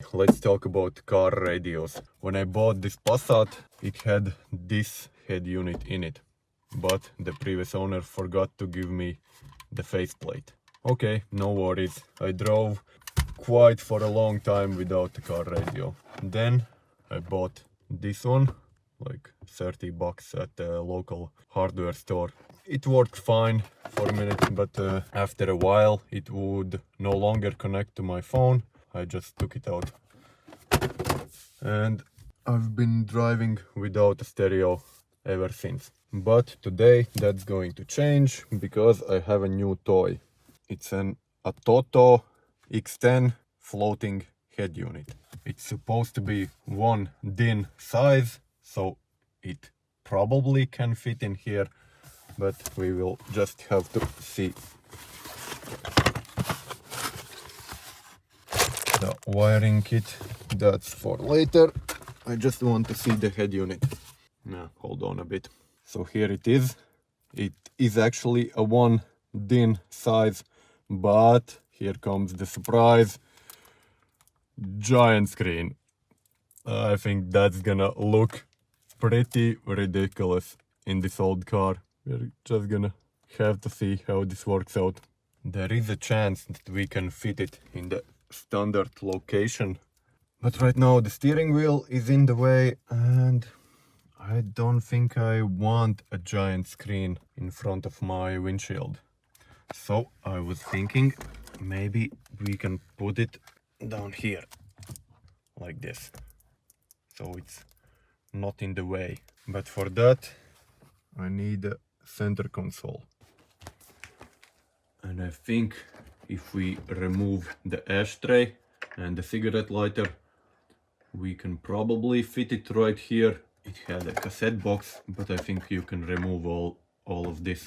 Let's talk about car radios. When I bought this Passat, it had this head unit in it, but the previous owner forgot to give me the faceplate. Okay, no worries. I drove quite for a long time without the car radio. Then I bought this one, like 30 bucks at the local hardware store. It worked fine for a minute, but after a while it would no longer connect to my phone. I just took it out. And I've been driving without a stereo ever since. But today that's going to change because I have a new toy. It's an Atoto X10 floating head unit. It's supposed to be 1 DIN size, so it probably can fit in here, but we will just have to see. The wiring kit, that's for later. I just want to see the head unit. Now, hold on a bit. So here it is. It is actually a 1 DIN size, but here comes the surprise. Giant screen. I think that's gonna look pretty ridiculous in this old car. We're just gonna have to see how this works out. There is a chance that we can fit it in the standard location, but right now the steering wheel is in the way and I don't think I want a giant screen in front of my windshield. So I was thinking maybe we can put it down here like this, so it's not in the way. But for that I need a center console, and I think if we remove the ashtray and the cigarette lighter, we can probably fit it right here. It had a cassette box, but I think you can remove all of this.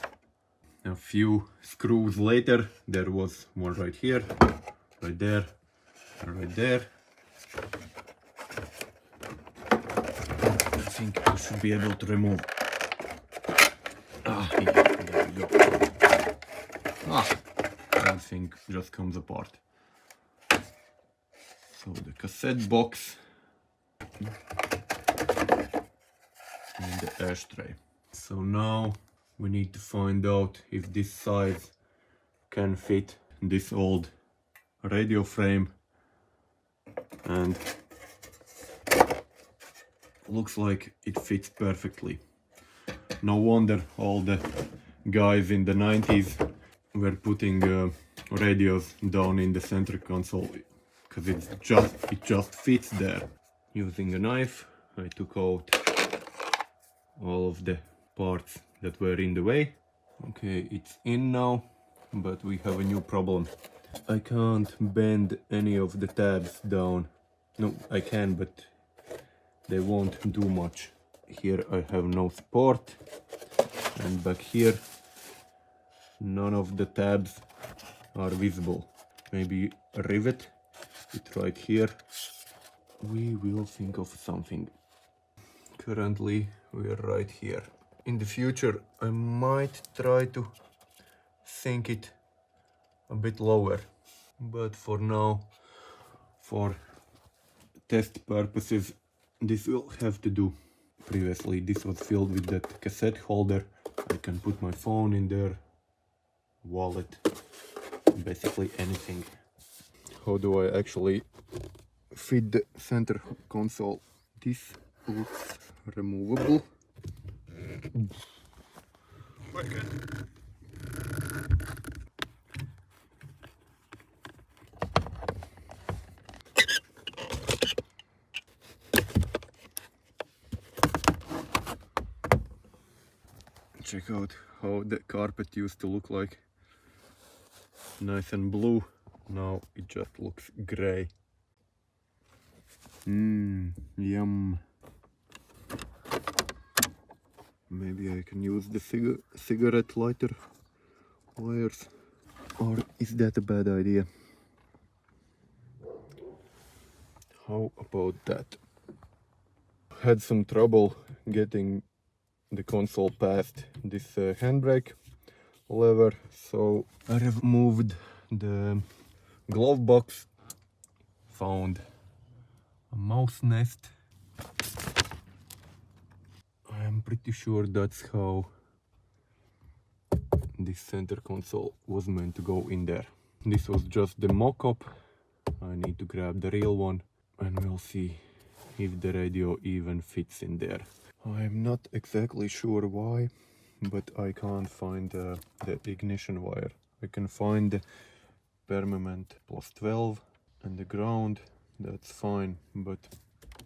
A few screws later, there was one right here, right there, and right there. I think you should be able to remove. Here, there we go. That thing just comes apart. So the cassette box and the ashtray. So now we need to find out if this size can fit this old radio frame, and looks like it fits perfectly. No wonder all the guys in the 90s were putting radios down in the center console, because it just fits there. Using a knife, I took out all of the parts that were in the way. Okay, it's in now, but we have a new problem. I can't bend any of the tabs down. No, I can, but they won't do much. Here I have no support, and back here none of the tabs are visible. Maybe rivet it right here. We will think of something. Currently we are right here. In the future I might try to sink it a bit lower, but for now, for test purposes, this will have to do. Previously this was filled with that cassette holder. I can put my phone in there, wallet, basically anything. How do I actually fit the center console? This looks removable. Check out how the carpet used to look like. Nice and blue. Now it just looks gray. Yum. Maybe I can use the cigarette lighter wires. Or is that a bad idea? How about that? Had some trouble getting the console past this handbrake lever, so I removed the glove box, found a mouse nest. I am pretty sure that's how this center console was meant to go in there. This was just the mock-up. I need to grab the real one and we'll see if the radio even fits in there. I'm not exactly sure why, but I can't find the ignition wire. I can find the permanent +12 and the ground, that's fine, but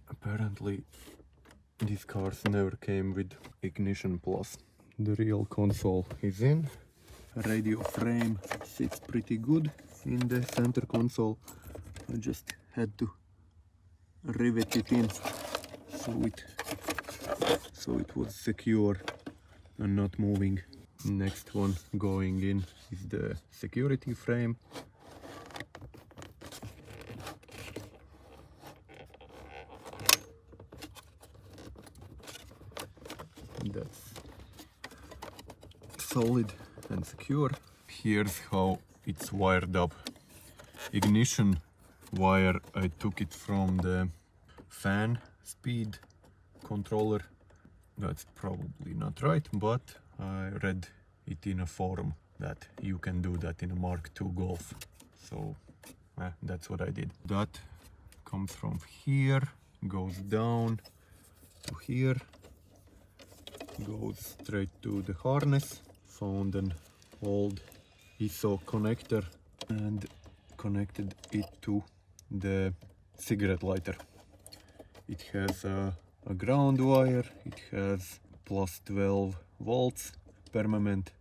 apparently these cars never came with ignition plus. The real console is in. Radio frame sits pretty good in the center console. I just had to rivet it in so it was secure and not moving. Next one going in is the security frame. That's solid and secure. Here's how it's wired up. Ignition wire, I took it from the fan speed controller. That's probably not right, but I read it in a forum that you can do that in a Mark II Golf. So that's what I did. That comes from here, goes down to here, goes straight to the harness. Found an old ISO connector and connected it to the cigarette lighter. It has a ground wire, it has +12 volts permanent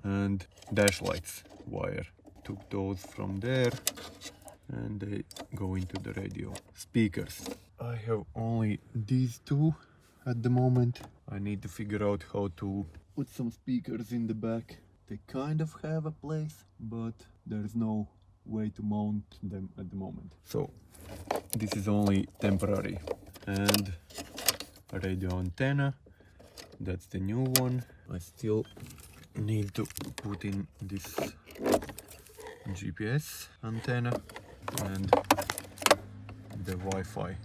and dash lights wire. Took those from there and they go into the radio. Speakers. I have only these two at the moment. I need to figure out how to put some speakers in the back. They kind of have a place, but there's no way to mount them at the moment. So this is only temporary. And a radio antenna, that's the new one. I still need to put in this GPS antenna and the Wi-Fi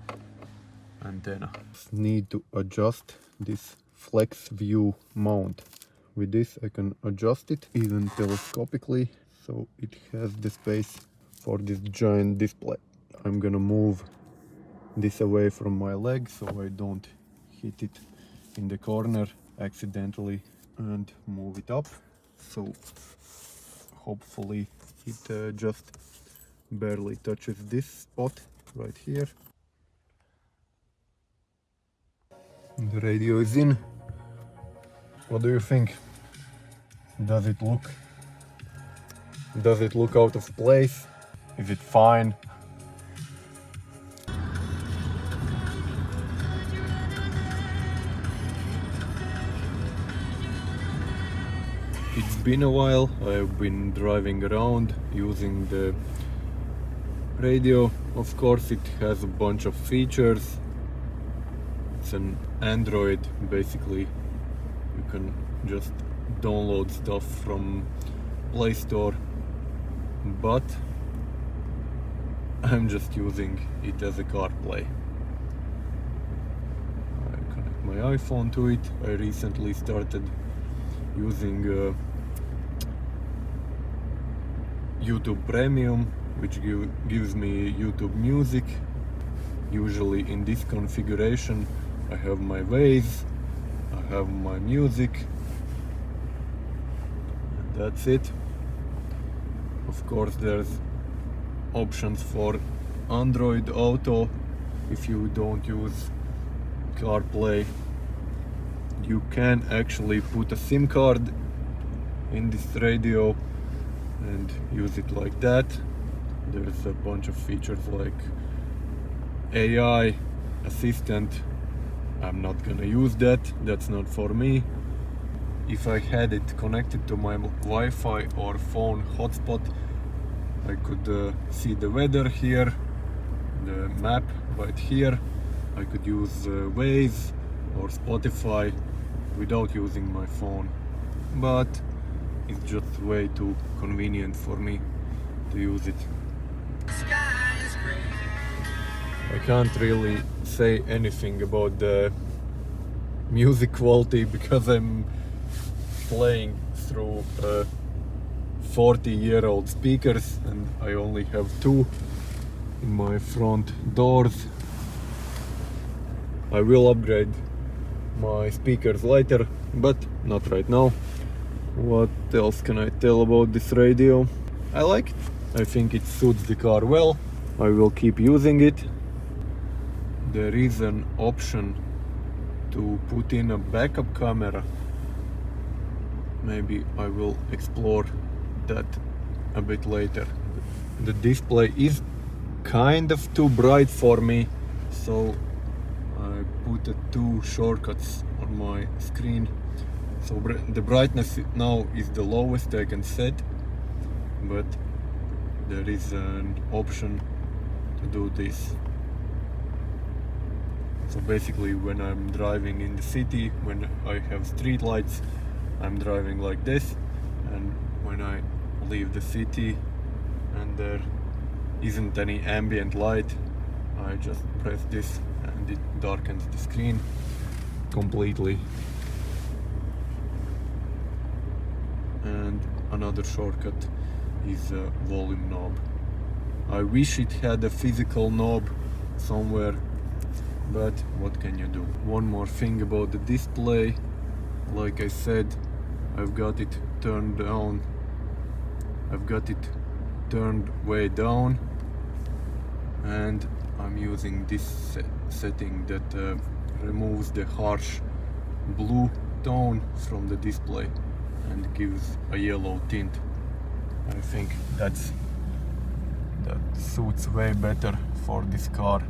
antenna. Need to adjust this flex view mount. With this I can adjust it even telescopically, so it has the space for this giant display. I'm gonna move this away from my leg so I don't hit it in the corner accidentally and move it up. So hopefully it just barely touches this spot right here. The radio is in. What do you think? Does it look out of place? Is it fine? It's been a while. I've been driving around using the radio. Of course it has a bunch of features. It's an Android basically. You can just download stuff from Play Store, but I'm just using it as a CarPlay. I connect my iPhone to it. I recently started using YouTube Premium, which gives me YouTube Music. Usually in this configuration I have my Waze, I have my music, and that's it. Of course there's options for Android Auto if you don't use CarPlay. You can actually put a SIM card in this radio and use it like that. There's a bunch of features like AI assistant. I'm not gonna use that, that's not for me. If I had it connected to my Wi-Fi or phone hotspot, I could see the weather here, the map right here. I could use Waze or Spotify without using my phone, but it's just way too convenient for me to use it. I can't really say anything about the music quality because I'm playing through 40-year-old speakers and I only have 2 in my front doors. I will upgrade my speakers later, but not right now. What else can I tell about this radio? I like it. I think it suits the car well. I will keep using it. There is an option to put in a backup camera. Maybe I will explore that a bit later. The display is kind of too bright for me, so I put 2 shortcuts on my screen. So the brightness now is the lowest I can set, but there is an option to do this. So basically when I'm driving in the city, when I have street lights, I'm driving like this, and when I leave the city and there isn't any ambient light, I just press this and it darkens the screen completely. And another shortcut is a volume knob. I wish it had a physical knob somewhere, but what can you do? One more thing about the display. Like I said, I've got it turned down. I've got it turned way down, and I'm using this setting that removes the harsh blue tone from the display and gives a yellow tint. I think that suits way better for this car.